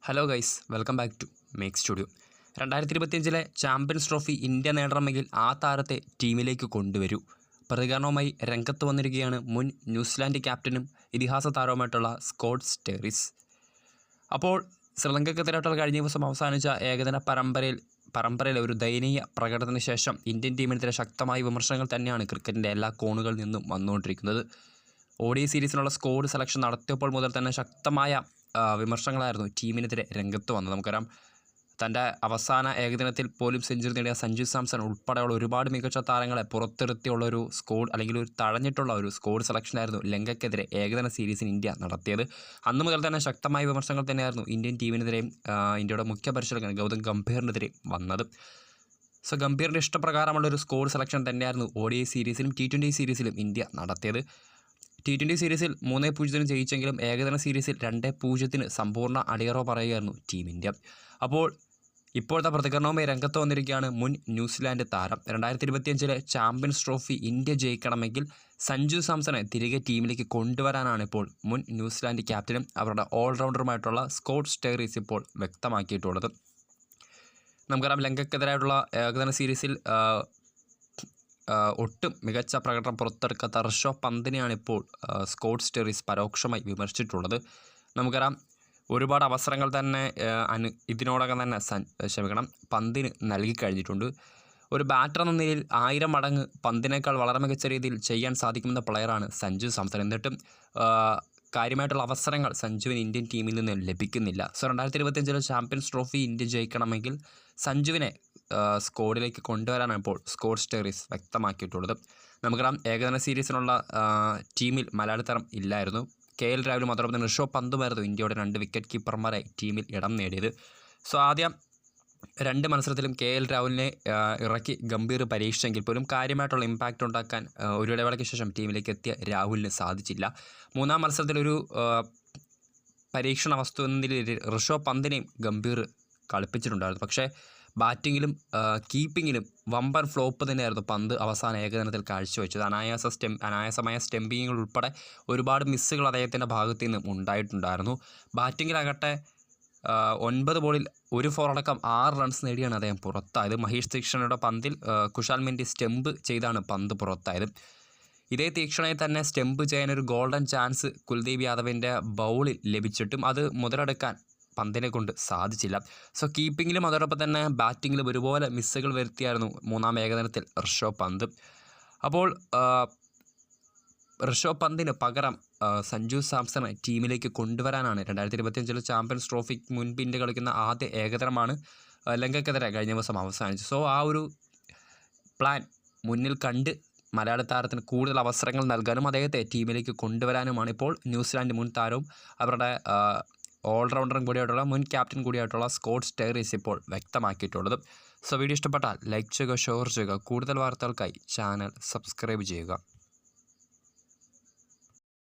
Hello guys, welcome back to make studio. 2025 champions trophy India നേടണമെങ്കിൽ ആ താരത്തെ ടീമിലേക്ക് കൊണ്ടുവരൂ. പ്രതികരണവുമായി രംഗത്ത് വന്നിരിക്കുകയാണ് മുൻ ന്യൂസിലാൻഡ് ക്യാപ്റ്റനും ഇതിഹാസ താരവുമായിട്ടുള്ള സ്കോട്ട് സ്റ്റെയറിസ്. അപ്പോൾ ശ്രീലങ്കയ്ക്കെതിരായിട്ടുള്ള കഴിഞ്ഞ ദിവസം അവസാനിച്ച ഏകദിന പരമ്പരയിലെ ഒരു ദയനീയ പ്രകടനത്തിന് ശേഷം ഇന്ത്യൻ ടീമിനെതിരെ ശക്തമായ വിമർശനങ്ങൾ തന്നെയാണ് ക്രിക്കറ്റിൻ്റെ എല്ലാ കോണുകളിൽ നിന്നും വന്നുകൊണ്ടിരിക്കുന്നത്. ODI സീരീസിനുള്ള സ്ക്വാഡ് സെലക്ഷൻ നടത്തിയപ്പോൾ മുതൽ തന്നെ ശക്തമായ വിമർശനങ്ങളായിരുന്നു ടീമിനെതിരെ രംഗത്ത് വന്നത്. നമുക്കറിയാം, തൻ്റെ അവസാന ഏകദിനത്തിൽ പോലും സെഞ്ചുറി നേടിയ സഞ്ജു സാംസൺ ഉൾപ്പെടെയുള്ള ഒരുപാട് മികച്ച താരങ്ങളെ പുറത്തിരുത്തിയുള്ളൊരു സ്ക്വാഡ് അല്ലെങ്കിൽ ഒരു തഴഞ്ഞിട്ടുള്ള ഒരു സ്ക്വാഡ് സെലക്ഷനായിരുന്നു ലങ്കയ്ക്കെതിരെ ഏകദിന സീരീസിന് ഇന്ത്യ നടത്തിയത്. അന്ന് മുതൽ തന്നെ ശക്തമായ വിമർശനങ്ങൾ തന്നെയായിരുന്നു ഇന്ത്യൻ ടീമിനെതിരെയും ഇന്ത്യയുടെ മുഖ്യ പരിശീലകൻ ഗൗതം ഗംഭീറിനെതിരെ വന്നത്. സോ ഗംഭീറിൻ്റെ ഇഷ്ടപ്രകാരമുള്ളൊരു സ്ക്വാഡ് സെലക്ഷൻ തന്നെയായിരുന്നു ODI സീരീസിലും T20 സീരീസിലും ഇന്ത്യ നടത്തിയത്. T20 സീരീസിൽ 3-0 ജയിച്ചെങ്കിലും ഏകദിന സീരീസിൽ 2-0 സമ്പൂർണ്ണ അടിയറവ് പറയുകയായിരുന്നു ടീം ഇന്ത്യ. അപ്പോൾ ഇപ്പോഴത്തെ പ്രതികരണവുമായി രംഗത്ത് വന്നിരിക്കുകയാണ് മുൻ ന്യൂസിലാൻഡ് താരം. 2025 ചാമ്പ്യൻസ് ട്രോഫി ഇന്ത്യ ജയിക്കണമെങ്കിൽ സഞ്ജു സാംസണെ തിരികെ ടീമിലേക്ക് കൊണ്ടുവരാനാണ് ഇപ്പോൾ മുൻ ന്യൂസിലാൻഡ് ക്യാപ്റ്റനും അവരുടെ ഓൾറൗണ്ടറുമായിട്ടുള്ള സ്കോട്ട് സ്റ്റെയറിസ് ഇപ്പോൾ വ്യക്തമാക്കിയിട്ടുള്ളത്. നമുക്കറിയാം, ലങ്കയ്ക്കെതിരായിട്ടുള്ള ഏകദിന സീരീസിൽ ഒട്ടും മികച്ച പ്രകടനം പുറത്തെടുക്കാത്ത ഋഷഭ് പന്തിനെയാണ് ഇപ്പോൾ സ്കോട്ട് സ്റ്റെയറിസ് പരോക്ഷമായി വിമർശിച്ചിട്ടുള്ളത്. നമുക്കറിയാം, ഒരുപാട് അവസരങ്ങൾ തന്നെ ഇതിനോടകം തന്നെ പന്തിന് നൽകിക്കഴിഞ്ഞിട്ടുണ്ട്. ഒരു ബാറ്റർ എന്ന നിലയിൽ 1000 മടങ്ങ് പന്തിനേക്കാൾ വളരെ മികച്ച രീതിയിൽ ചെയ്യാൻ സാധിക്കുന്ന പ്ലെയറാണ് സഞ്ജു സാംസൺ. എന്നിട്ടും കാര്യമായിട്ടുള്ള അവസരങ്ങൾ സഞ്ജുവിന് ഇന്ത്യൻ ടീമിൽ നിന്ന് ലഭിക്കുന്നില്ല. സോ 2025 ചാമ്പ്യൻസ് ട്രോഫി ഇന്ത്യ ജയിക്കണമെങ്കിൽ സഞ്ജുവിനെ സ്ക്വാഡിലേക്ക് കൊണ്ടുവരാനാണ് ഇപ്പോൾ സ്കോട്ട് സ്റ്റെയറിസ് വ്യക്തമാക്കിയിട്ടുള്ളത്. നമുക്കറിയാം, ഏകദിന സീരീസിനുള്ള ടീമിൽ മലയാളി താരം ഇല്ലായിരുന്നു. KL രാഹുലും അതോടൊപ്പം തന്നെ ഋഷഭ് പന്തുമായിരുന്നു ഇന്ത്യയുടെ 2 വിക്കറ്റ് കീപ്പർമാരായി ടീമിൽ ഇടം നേടിയത്. സോ ആദ്യം 2 മത്സരത്തിലും KL രാഹുലിനെ ഇറക്കി ഗംഭീർ പരീക്ഷിച്ചെങ്കിൽ പോലും കാര്യമായിട്ടുള്ള ഇമ്പാക്റ്റ് ഉണ്ടാക്കാൻ ഒരു ഇടവേളയ്ക്ക് ശേഷം ടീമിലേക്ക് എത്തിയ രാഹുലിന് സാധിച്ചില്ല. 3-ാം മത്സരത്തിലൊരു പരീക്ഷണ വസ്തു എന്ന നിലയിൽ ഋഷഭ് പന്തിനെയും ഗംഭീർ കളിപ്പിച്ചിട്ടുണ്ടായിരുന്നു. പക്ഷേ ബാറ്റിങ്ങിലും കീപ്പിങ്ങിലും വമ്പൻ ഫ്ലോപ്പ് തന്നെയായിരുന്നു പന്ത് അവസാന ഏകദിനത്തിൽ കാഴ്ചവെച്ചത്. അനായാസമായ സ്റ്റെമ്പിങ്ങുകൾ ഉൾപ്പെടെ ഒരുപാട് മിസ്സുകൾ അദ്ദേഹത്തിൻ്റെ ഭാഗത്തു നിന്നും ഉണ്ടായിട്ടുണ്ടായിരുന്നു. ബാറ്റിങ്ങിലാകട്ടെ 9 ബോളിൽ 1 4 അടക്കം 6 റൺസ് നേടിയാണ് അദ്ദേഹം പുറത്തായത്. മഹേഷ് തീക്ഷണയുടെ പന്തിൽ കുശാൽ മെൻഡി സ്റ്റെമ്പ് ചെയ്താണ് പന്ത് പുറത്തായത്. ഇതേ തീക്ഷണയിൽ തന്നെ സ്റ്റെമ്പ് ചെയ്യാനൊരു ഗോൾഡൻ ചാൻസ് കുൽദീപ് യാദവിൻ്റെ ബൗളിൽ ലഭിച്ചിട്ടും അത് മുതലെടുക്കാൻ പന്തിനെ കൊണ്ട് സാധിച്ചില്ല. സോ കീപ്പിങ്ങിലും അതോടൊപ്പം തന്നെ ബാറ്റിങ്ങിലും ഒരുപോലെ മിസ്സുകൾ വരുത്തിയായിരുന്നു 3-ാം ഏകദിനത്തിൽ ഋഷഭ് പന്ത്. അപ്പോൾ ഋഷഭ് പന്തിന് പകരം സഞ്ജു സാംസണെ ടീമിലേക്ക് കൊണ്ടുവരാനാണ് 2025 ചാമ്പ്യൻസ് ട്രോഫിക്ക് മുൻപ് ഇന്ത്യ കളിക്കുന്ന ആദ്യ ഏകദിനമാണ് ലങ്കയ്ക്കെതിരെ കഴിഞ്ഞ ദിവസം അവസാനിച്ചു. സോ ആ ഒരു പ്ലാൻ മുന്നിൽ കണ്ട് മലയാള താരത്തിന് കൂടുതൽ അവസരങ്ങൾ നൽകാനും അദ്ദേഹത്തെ ടീമിലേക്ക് കൊണ്ടുവരാനുമാണ് ഇപ്പോൾ ന്യൂസിലാൻഡ് മുൻ താരവും അവരുടെ ഓൾറൗണ്ടറും കൂടിയായിട്ടുള്ള മുൻ ക്യാപ്റ്റൻ കൂടിയായിട്ടുള്ള സ്കോട്ട് സ്റ്റെയറിസ് ഇപ്പോൾ വ്യക്തമാക്കിയിട്ടുള്ളത്. സോ വീഡിയോ ഇഷ്ടപ്പെട്ടാൽ ലൈക്ക് ചെയ്യുക, ഷെയർ ചെയ്യുക. കൂടുതൽ വാർത്തകൾക്കായി ചാനൽ സബ്സ്ക്രൈബ് ചെയ്യുക.